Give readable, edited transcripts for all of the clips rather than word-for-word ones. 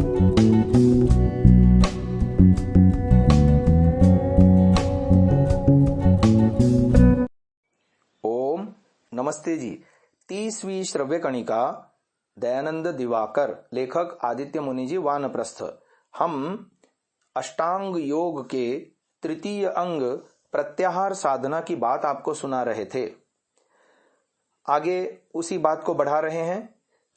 ओम नमस्ते जी। 30वीं श्रव्य कणिका, दयानंद दिवाकर, लेखक आदित्य मुनि जी, वानप्रस्थ। हम अष्टांग योग के तृतीय अंग प्रत्याहार साधना की बात आपको सुना रहे थे। आगे उसी बात को बढ़ा रहे हैं।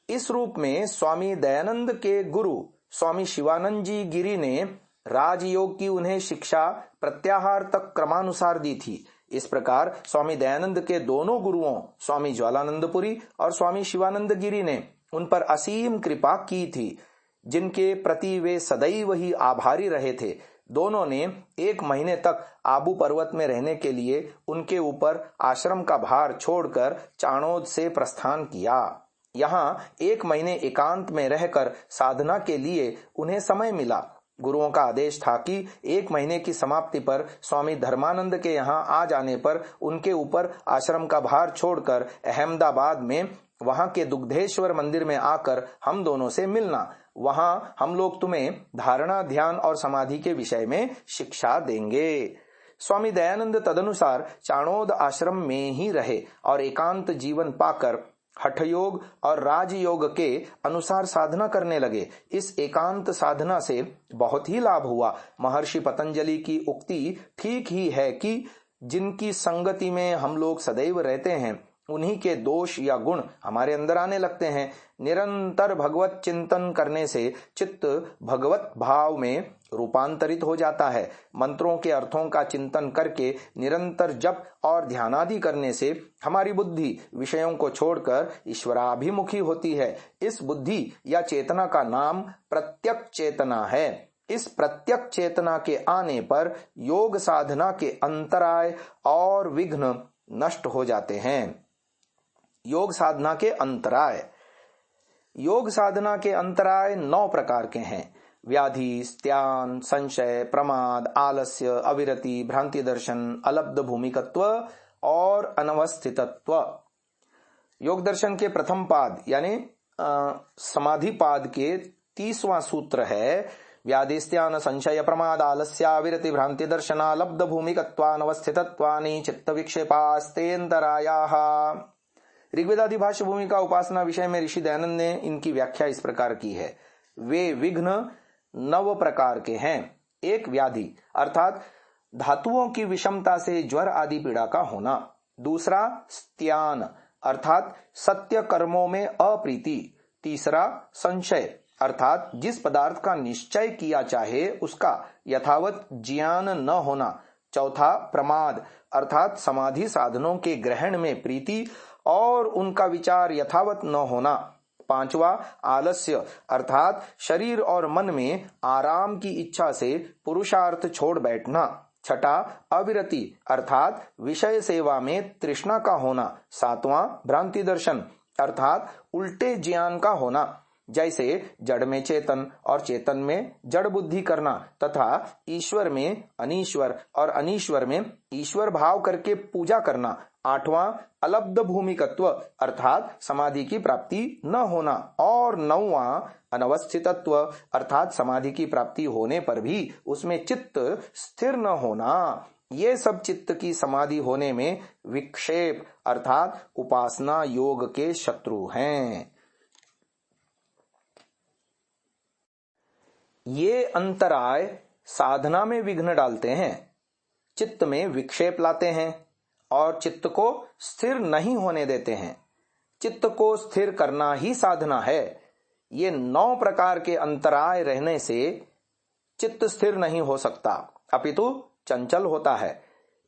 इस रूप में स्वामी दयानंद के गुरु स्वामी शिवानंद जी गिरी ने राजयोग की उन्हें शिक्षा प्रत्याहार तक क्रमानुसार दी थी। इस प्रकार स्वामी दयानंद के दोनों गुरुओं स्वामी ज्वालानंदपुरी और स्वामी शिवानंद गिरी ने उन पर असीम कृपा की थी, जिनके प्रति वे सदैव ही आभारी रहे थे। दोनों ने 1 महीने तक आबू पर्वत में रहने के लिए उनके ऊपर आश्रम का भार छोड़कर चाणोद से प्रस्थान किया। यहाँ 1 महीने एकांत में रहकर साधना के लिए उन्हें समय मिला। गुरुओं का आदेश था कि 1 महीने की समाप्ति पर स्वामी धर्मानंद के यहाँ आ जाने पर उनके ऊपर आश्रम का भार छोड़कर अहमदाबाद में वहां के दुग्धेश्वर मंदिर में आकर हम दोनों से मिलना। वहां हम लोग तुम्हें धारणा, ध्यान और समाधि के विषय में शिक्षा देंगे। स्वामी दयानंद तदनुसार चाणोद आश्रम में ही रहे और एकांत जीवन पाकर हठयोग और राजयोग के अनुसार साधना करने लगे। इस एकांत साधना से बहुत ही लाभ हुआ। महर्षि पतंजलि की उक्ति ठीक ही है कि जिनकी संगति में हम लोग सदैव रहते हैं, उन्हीं के दोष या गुण हमारे अंदर आने लगते हैं। निरंतर भगवत चिंतन करने से चित्त भगवत भाव में रूपांतरित हो जाता है। मंत्रों के अर्थों का चिंतन करके निरंतर जप और ध्यानादि करने से हमारी बुद्धि विषयों को छोड़कर ईश्वराभिमुखी होती है। इस बुद्धि या चेतना का नाम प्रत्यक्ष चेतना है। इस प्रत्यक्ष चेतना के आने पर योग साधना के अंतराय और विघ्न नष्ट हो जाते हैं। योग साधना के अंतराय। योग साधना के अंतराय 9 प्रकार के हैं। व्याधि, स्त्यान, संशय, प्रमाद, आलस्य, अविरति, भ्रांति दर्शन, अलब्ध भूमिकत्व और अनवस्थितत्व। योग दर्शन के प्रथम पाद यानी समाधि पाद के 30वां सूत्र है व्याधि, स्त्यान, संशय, प्रमाद, आलस्य, अविरति, भ्रांति दर्शना, लब्ध भूमिकत्वा, अनवस्थितत्वानि चित्त विक्षेपास्तेंतरायाः। ऋग्वेदादि भाष्य भूमिका उपासना विषय में ऋषि दयानंद ने इनकी व्याख्या इस प्रकार की है। वे विघ्न 9 प्रकार के हैं। 1 व्याधि अर्थात धातुओं की विषमता से ज्वर आदि पीड़ा का होना। 2 स्त्यान अर्थात सत्य कर्मों में अप्रीति। 3 संशय अर्थात जिस पदार्थ का निश्चय किया चाहे उसका यथावत ज्ञान न होना। 4 प्रमाद अर्थात समाधि साधनों के ग्रहण में प्रीति और उनका विचार यथावत न होना। 5 आलस्य अर्थात शरीर और मन में आराम की इच्छा से पुरुषार्थ छोड़ बैठना। 6 अविरति अर्थात विषय सेवा में तृष्णा का होना। 7 भ्रांति दर्शन अर्थात उल्टे ज्ञान का होना, जैसे जड़ में चेतन और चेतन में जड़ बुद्धि करना तथा ईश्वर में अनीश्वर और अनीश्वर में ईश्वर भाव करके पूजा करना। 8 अलब्ध भूमिकत्व अर्थात समाधि की प्राप्ति न होना। और 9 अनवस्थितत्व अर्थात समाधि की प्राप्ति होने पर भी उसमें चित्त स्थिर न होना। ये सब चित्त की समाधि होने में विक्षेप अर्थात उपासना योग के शत्रु हैं। ये अंतराय साधना में विघ्न डालते हैं, चित्त में विक्षेप लाते हैं और चित्त को स्थिर नहीं होने देते हैं। चित्त को स्थिर करना ही साधना है। ये 9 प्रकार के अंतराय रहने से चित्त स्थिर नहीं हो सकता, अपितु चंचल होता है।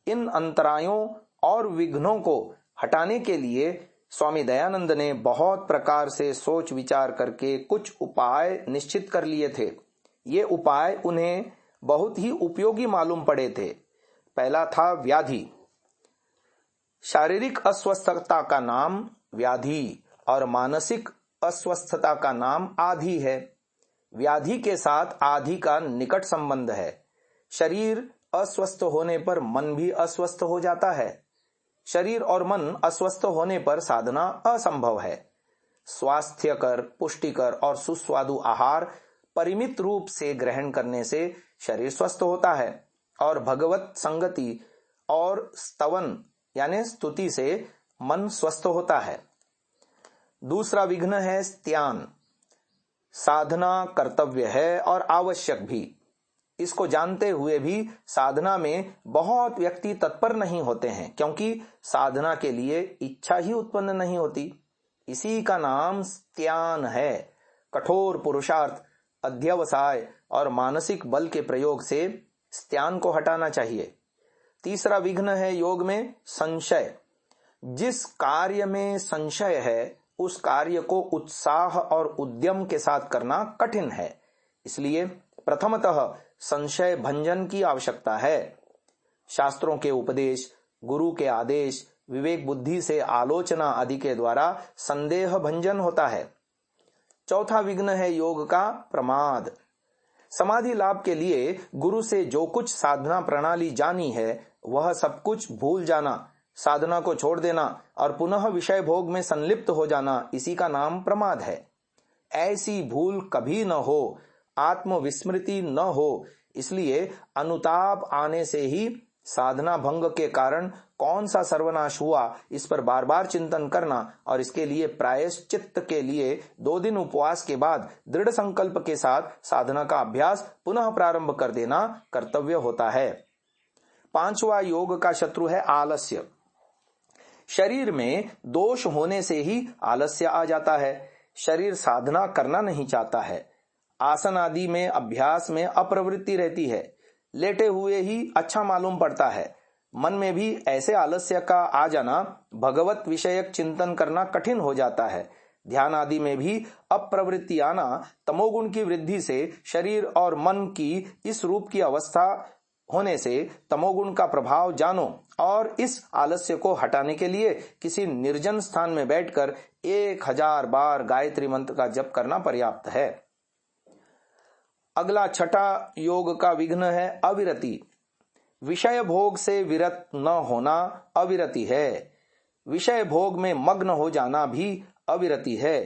इन अंतरायों और विघ्नों को हटाने के लिए स्वामी दयानंद ने बहुत प्रकार से सोच विचार करके कुछ उपाय निश्चित कर लिए थे। ये उपाय उन्हें बहुत ही उपयोगी मालूम पड़े थे। पहला था व्याधि। शारीरिक अस्वस्थता का नाम व्याधि और मानसिक अस्वस्थता का नाम आधि है। व्याधि के साथ आधि का निकट संबंध है। शरीर अस्वस्थ होने पर मन भी अस्वस्थ हो जाता है। शरीर और मन अस्वस्थ होने पर साधना असंभव है। स्वास्थ्यकर, पुष्टिकर और सुस्वादु आहार परिमित रूप से ग्रहण करने से शरीर स्वस्थ होता है और भगवत संगति और स्तवन यानी स्तुति से मन स्वस्थ होता है। दूसरा विघ्न है स्त्यान। साधना कर्तव्य है और आवश्यक भी। इसको जानते हुए भी साधना में बहुत व्यक्ति तत्पर नहीं होते हैं, क्योंकि साधना के लिए इच्छा ही उत्पन्न नहीं होती। इसी का नाम स्त्यान है। कठोर पुरुषार्थ, अध्यवसाय और मानसिक बल के प्रयोग से स्त्यान को हटाना चाहिए। तीसरा विघ्न है योग में संशय। जिस कार्य में संशय है उस कार्य को उत्साह और उद्यम के साथ करना कठिन है। इसलिए प्रथमतः संशय भंजन की आवश्यकता है। शास्त्रों के उपदेश, गुरु के आदेश, विवेक बुद्धि से आलोचना आदि के द्वारा संदेह भंजन होता है। चौथा विघ्न है योग का प्रमाद। समाधि लाभ के लिए गुरु से जो कुछ साधना प्रणाली जानी है वह सब कुछ भूल जाना, साधना को छोड़ देना और पुनः विषय भोग में संलिप्त हो जाना, इसी का नाम प्रमाद है। ऐसी भूल कभी न हो, आत्मविस्मृति न हो। इसलिए अनुताप आने से ही साधना भंग के कारण कौन सा सर्वनाश हुआ इस पर बार बार चिंतन करना और इसके लिए प्रायश्चित्त के लिए 2 दिन उपवास के बाद दृढ़ संकल्प के साथ साधना का अभ्यास पुनः प्रारंभ कर देना कर्तव्य होता है। पांचवा योग का शत्रु है आलस्य। शरीर में दोष होने से ही आलस्य आ जाता है। शरीर साधना करना नहीं चाहता है। आसन आदि में अभ्यास में अप्रवृत्ति रहती है। लेटे हुए ही अच्छा मालूम पड़ता है। मन में भी ऐसे आलस्य का आ जाना भगवत विषयक चिंतन करना कठिन हो जाता है। ध्यान आदि में भी अप्रवृत्ति आना तमोगुण की वृद्धि से शरीर और मन की इस रूप की अवस्था होने से तमोगुण का प्रभाव जानो और इस आलस्य को हटाने के लिए किसी निर्जन स्थान में बैठकर 1000 बार गायत्री मंत्र का जप करना पर्याप्त है। अगला छठा योग का विघ्न है अविरति। विषय भोग से विरत न होना अविरति है। विषय भोग में मग्न हो जाना भी अविरति है।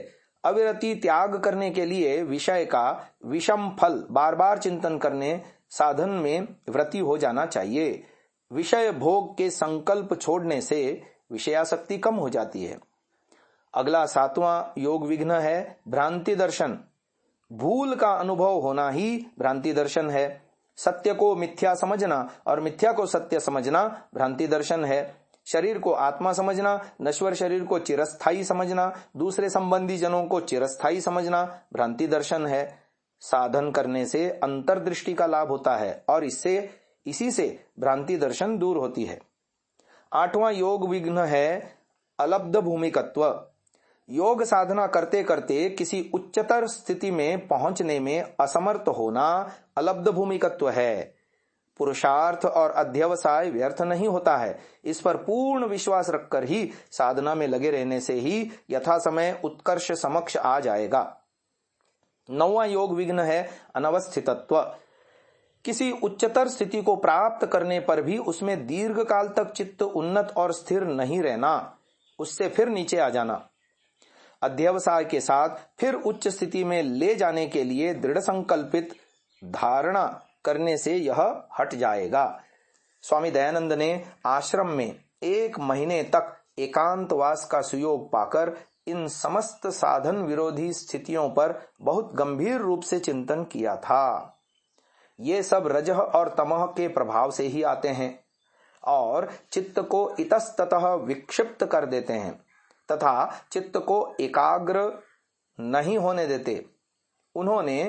अविरति त्याग करने के लिए विषय का विषम फल बार बार चिंतन करने साधन में व्रती हो जाना चाहिए। विषय भोग के संकल्प छोड़ने से विषयासक्ति कम हो जाती है। अगला 7वां योग विघ्न है भ्रांति दर्शन। भूल का अनुभव होना ही भ्रांति दर्शन है। सत्य को मिथ्या समझना और मिथ्या को सत्य समझना भ्रांति दर्शन है। शरीर को आत्मा समझना, नश्वर शरीर को चिरस्थायी समझना, दूसरे संबंधी जनों को चिरस्थायी समझना भ्रांति दर्शन है। साधन करने से अंतर्दृष्टि का लाभ होता है और इसी से भ्रांति दर्शन दूर होती है। 8वां योग विघ्न है अलब्ध भूमिकत्व। योग साधना करते करते किसी उच्चतर स्थिति में पहुंचने में असमर्थ होना अलब्ध भूमिकत्व है। पुरुषार्थ और अध्यवसाय व्यर्थ नहीं होता है। इस पर पूर्ण विश्वास रखकर ही साधना में लगे रहने से ही यथा समय उत्कर्ष समक्ष आ जाएगा। 9वां योग विघ्न है अनवस्थितत्व। किसी उच्चतर स्थिति को प्राप्त करने पर भी उसमें दीर्घ काल तक चित्त उन्नत और स्थिर नहीं रहना, उससे फिर नीचे आ जाना। अध्यवसाय के साथ फिर उच्च स्थिति में ले जाने के लिए दृढ़ संकल्पित धारणा करने से यह हट जाएगा। स्वामी दयानंद ने आश्रम में 1 महीने तक एकांतवास का सुयोग पाकर इन समस्त साधन विरोधी स्थितियों पर बहुत गंभीर रूप से चिंतन किया था। ये सब रजः और तमः के प्रभाव से ही आते हैं और चित्त को इतस्ततः विक्षिप्त कर देते हैं तथा चित्त को एकाग्र नहीं होने देते। उन्होंने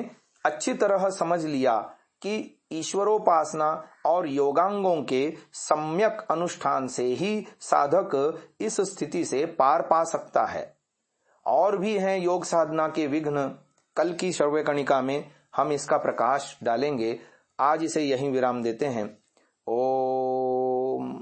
अच्छी तरह समझ लिया कि ईश्वरोपासना और योगांगों के सम्यक अनुष्ठान से ही साधक इस स्थिति से पार पा सकता है। और भी हैं योग साधना के विघ्न। कल की श्रव्यकणिका में हम इसका प्रकाश डालेंगे। आज इसे यहीं विराम देते हैं। ओम।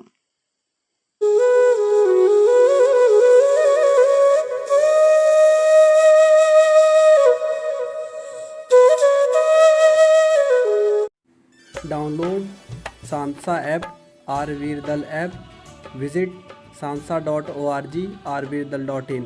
डाउनलोड सांसा ऐप, आरवीरदल ऐप। Visit sansa.org, rvirdal.in।